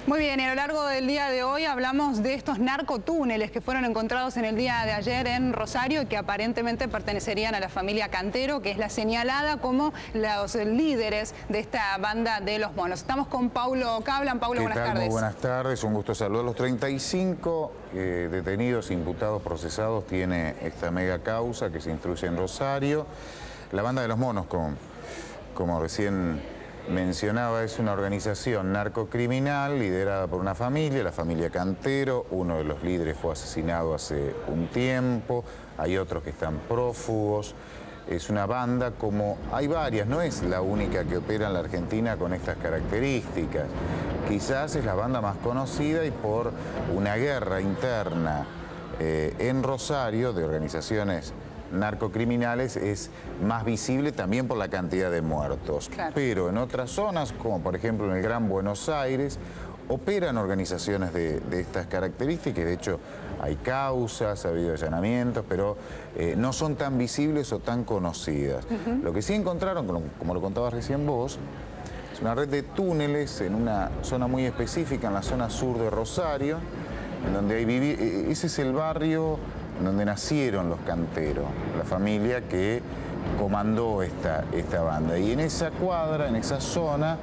Muy bien, y a lo largo del día de hoy hablamos de estos narcotúneles que fueron encontrados en el día de ayer en Rosario y que aparentemente pertenecerían a la familia Cantero, que es la señalada como los líderes de esta banda de los monos. Estamos con Paulo Cablan. Paulo, buenas tardes. Muy buenas tardes, un gusto saludar. Los 35 detenidos, imputados, procesados tiene esta mega causa que se instruye en Rosario. La banda de los monos, como recién mencionaba, es una organización narcocriminal liderada por una familia, la familia Cantero. Uno de los líderes fue asesinado hace un tiempo, hay otros que están prófugos. Es una banda como hay varias, no es la única que opera en la Argentina con estas características. Quizás es la banda más conocida y por una guerra interna en Rosario de organizaciones narcocriminales es más visible también por la cantidad de muertos. Claro. Pero en otras zonas, como por ejemplo en el Gran Buenos Aires, operan organizaciones de estas características. De hecho, hay causas, ha habido allanamientos, pero no son tan visibles o tan conocidas. Lo que sí encontraron, como lo contabas recién vos, es una red de túneles en una zona muy específica, en la zona sur de Rosario, en donde hay ese es el barrio en donde nacieron los Cantero, la familia que comandó esta banda. Y en esa cuadra, en esa zona,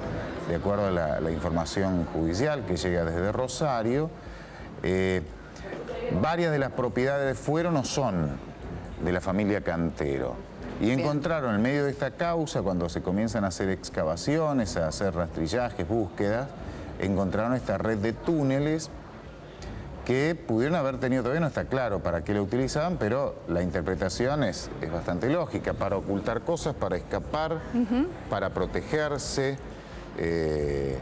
de acuerdo a la información judicial que llega desde Rosario, varias de las propiedades fueron o son de la familia Cantero. Y encontraron en medio de esta causa, cuando se comienzan a hacer excavaciones, a hacer rastrillajes, búsquedas, encontraron esta red de túneles que pudieron haber tenido, todavía no está claro para qué lo utilizaban, pero la interpretación es bastante lógica, para ocultar cosas, para escapar, para protegerse, que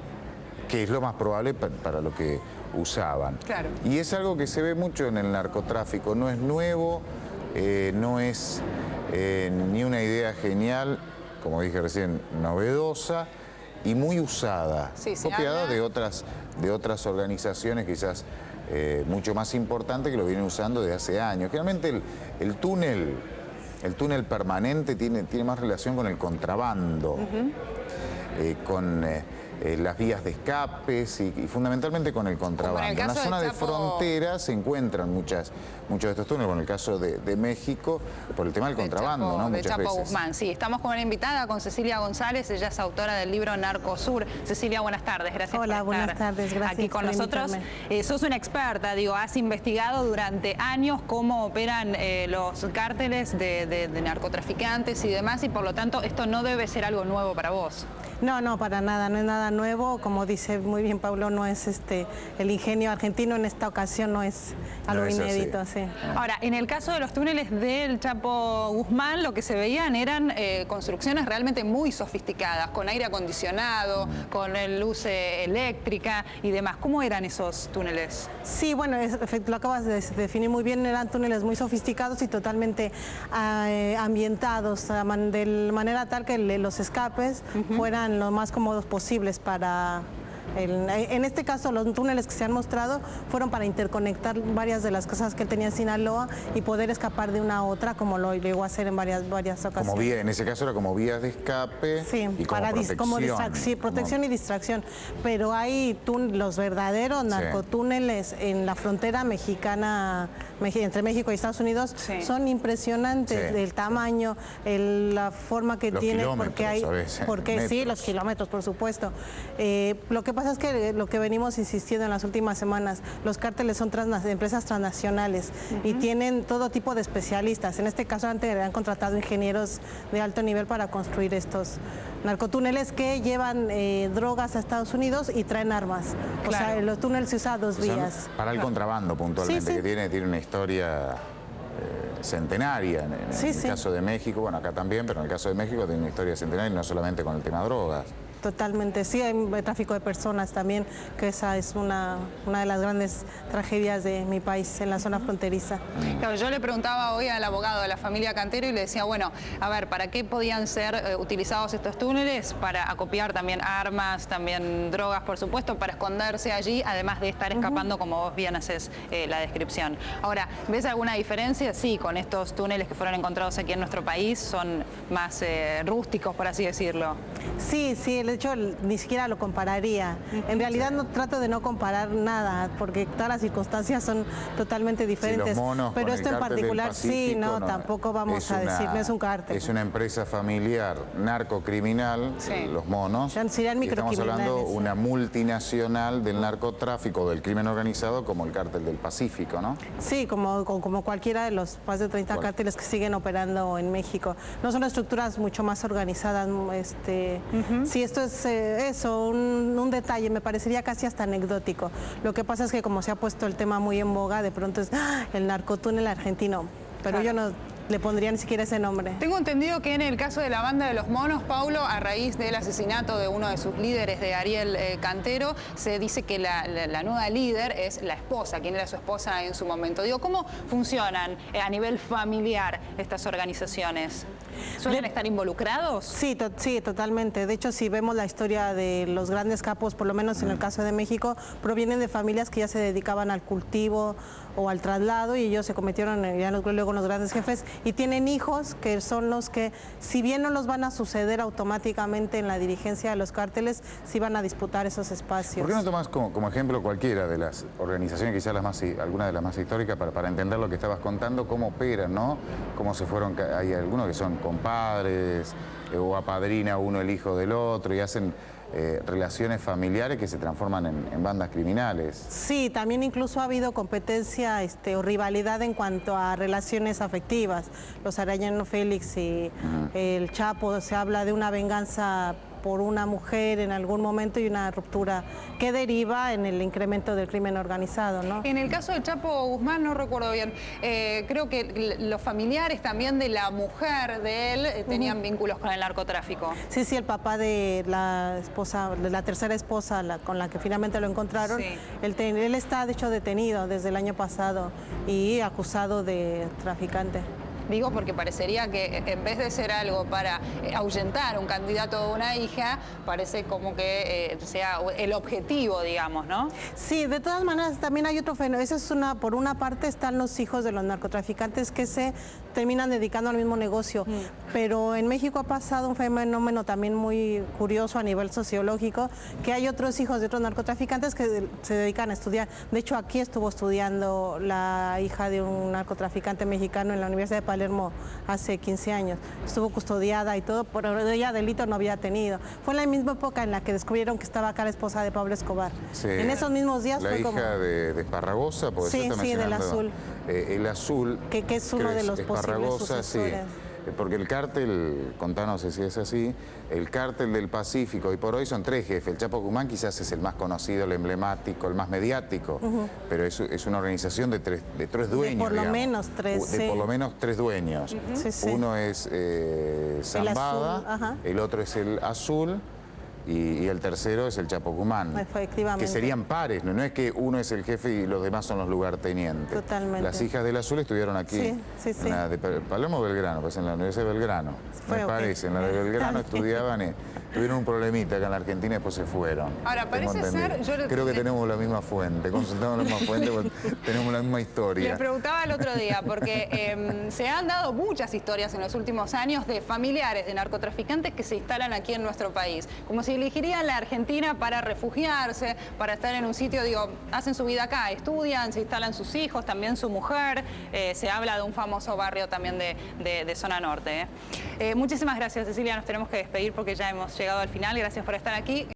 es lo más probable para lo que usaban. Claro. Y es algo que se ve mucho en el narcotráfico, no es nuevo, no es ni una idea genial, como dije recién, novedosa y muy usada, sí, copiada de otras organizaciones quizás mucho más importantes que lo vienen usando desde hace años. Generalmente el túnel permanente tiene más relación con el contrabando, con las vías de escapes y fundamentalmente con el contrabando. En la zona de frontera se encuentran muchos de estos túneles, en el caso de México, por el tema del contrabando, ¿no? De Chapo Guzmán, sí. Estamos con una invitada, con Cecilia González, ella es autora del libro Narcosur. Cecilia, buenas tardes, gracias por estar buenas tardes, gracias aquí con nosotros. Sos una experta, digo, has investigado durante años cómo operan los cárteles de narcotraficantes y demás, y por lo tanto esto no debe ser algo nuevo para vos. No, para nada, no es nada nuevo. Como dice muy bien Pablo, no es el ingenio argentino en esta ocasión, no es algo inédito. Sí. Ahora, en el caso de los túneles del Chapo Guzmán, lo que se veían eran construcciones realmente muy sofisticadas, con aire acondicionado, con luz eléctrica y demás. ¿Cómo eran esos túneles? Sí, bueno, lo acabas de definir muy bien, eran túneles muy sofisticados y totalmente ambientados, de manera tal que los escapes fueran lo más cómodos posibles para... En este caso, los túneles que se han mostrado fueron para interconectar varias de las cosas que él tenía en Sinaloa y poder escapar de una a otra, como lo llegó a hacer en varias ocasiones. Como vía, en ese caso era como vías de escape, sí, y como protección y distracción. Pero hay los verdaderos narcotúneles en la frontera mexicana, entre México y Estados Unidos, son impresionantes, el tamaño, la forma que tiene, porque sí, los kilómetros, por supuesto. Lo que pasa es que lo que venimos insistiendo en las últimas semanas, los cárteles son empresas transnacionales y tienen todo tipo de especialistas. En este caso antes han contratado ingenieros de alto nivel para construir estos narcotúneles que llevan drogas a Estados Unidos y traen armas. Claro. O sea, los túneles se usan dos vías. Para el contrabando puntualmente, que tiene una historia centenaria. En el caso de México, bueno, acá también, pero en el caso de México tiene una historia centenaria, no solamente con el tema de drogas. Totalmente, sí, hay tráfico de personas también, que esa es una de las grandes tragedias de mi país, en la zona fronteriza. Claro, yo le preguntaba hoy al abogado de la familia Cantero y le decía, bueno, a ver, ¿para qué podían ser utilizados estos túneles? Para acopiar también armas, también drogas, por supuesto, para esconderse allí, además de estar escapando, como vos bien haces la descripción. Ahora, ¿ves alguna diferencia? Sí, con estos túneles que fueron encontrados aquí en nuestro país, son más rústicos, por así decirlo. Sí, de hecho ni siquiera lo compararía. En realidad no trato de no comparar nada, porque todas las circunstancias son totalmente diferentes. Sí, los monos pero con esto el en cártel del particular sí, Pacífico, no, tampoco vamos a decir, no es un cártel. Es una empresa familiar narcocriminal, los monos. Serían y estamos hablando de microcriminales. una multinacional del narcotráfico, del crimen organizado, como el cártel del Pacífico, ¿no? Sí, como cualquiera de los más de 30 cárteles que siguen operando en México. No son estructuras mucho más organizadas. Sí, esto es un detalle, me parecería casi hasta anecdótico. Lo que pasa es que como se ha puesto el tema muy en boga, de pronto es el narcotúnel argentino, pero yo no le pondría ni siquiera ese nombre. Tengo entendido que en el caso de la banda de los monos, Paulo, a raíz del asesinato de uno de sus líderes, de Ariel Cantero, se dice que la nueva líder es la esposa, quien era su esposa en su momento. Digo, ¿cómo funcionan a nivel familiar estas organizaciones? ¿Suelen estar involucrados? Sí, sí, totalmente. De hecho, si vemos la historia de los grandes capos, por lo menos en el caso de México, provienen de familias que ya se dedicaban al cultivo o al traslado y ellos se convirtieron luego en los grandes jefes y tienen hijos que son los que, si bien no los van a suceder automáticamente en la dirigencia de los cárteles, sí van a disputar esos espacios. ¿Por qué no tomás como ejemplo cualquiera de las organizaciones, quizás alguna de las más históricas, para entender lo que estabas contando, cómo operan, ¿no? Cómo se fueron, hay algunos que son compadres o apadrina uno el hijo del otro y hacen relaciones familiares que se transforman en bandas criminales. Sí, también incluso ha habido competencia o rivalidad en cuanto a relaciones afectivas. Los Arellano Félix y el Chapo, se habla de una venganza por una mujer en algún momento y una ruptura que deriva en el incremento del crimen organizado, ¿no? En el caso del Chapo Guzmán, no recuerdo bien, creo que los familiares también de la mujer de él tenían vínculos con el narcotráfico. Sí, sí, el papá de la esposa, de la tercera esposa con la que finalmente lo encontraron, él está de hecho detenido desde el año pasado y acusado de traficante. Digo porque parecería que en vez de ser algo para ahuyentar a un candidato o una hija, parece como que sea el objetivo, digamos, ¿no? Sí, de todas maneras también hay otro fenómeno. Eso es por una parte están los hijos de los narcotraficantes que se terminan dedicando al mismo negocio. Pero en México ha pasado un fenómeno también muy curioso a nivel sociológico, que hay otros hijos de otros narcotraficantes que se dedican a estudiar. De hecho, aquí estuvo estudiando la hija de un narcotraficante mexicano en la Universidad de Palermo hace 15 años. Estuvo custodiada y todo, pero ella delito no había tenido. Fue en la misma época en la que descubrieron que estaba acá la esposa de Pablo Escobar. Sí, en esos mismos días fue como... La hija de Esparragosa, porque sí, sí, del Azul. El Azul, que es uno de los posibles sucesores. Sí, porque el cártel, contanos si es así, el cártel del Pacífico, y por hoy son tres jefes. El Chapo Guzmán quizás es el más conocido, el emblemático, el más mediático, pero es una organización de tres dueños. De por lo menos tres, de por lo menos tres dueños. Sí, sí. Uno es Zambada, el otro es el Azul, y el tercero es el Chapo Guzmán. Efectivamente. Que serían pares, no es que uno es el jefe y los demás son los lugartenientes. Totalmente. Las hijas del Azul estuvieron aquí. Sí, sí. De Palermo o Belgrano, pues en la Universidad de Belgrano. Me parece, en la de Belgrano estudiaban y tuvieron un problemita acá en la Argentina y después se fueron. Ahora, parece ser... Creo que tenemos la misma fuente, consultamos la misma fuente porque tenemos la misma historia. Les preguntaba el otro día, porque se han dado muchas historias en los últimos años de familiares de narcotraficantes que se instalan aquí en nuestro país. Como si elegirían la Argentina para refugiarse, para estar en un sitio, digo, hacen su vida acá, estudian, se instalan sus hijos, también su mujer. Se habla de un famoso barrio también de zona norte. Muchísimas gracias, Cecilia, nos tenemos que despedir porque ya hemos llegado al final. Gracias por estar aquí.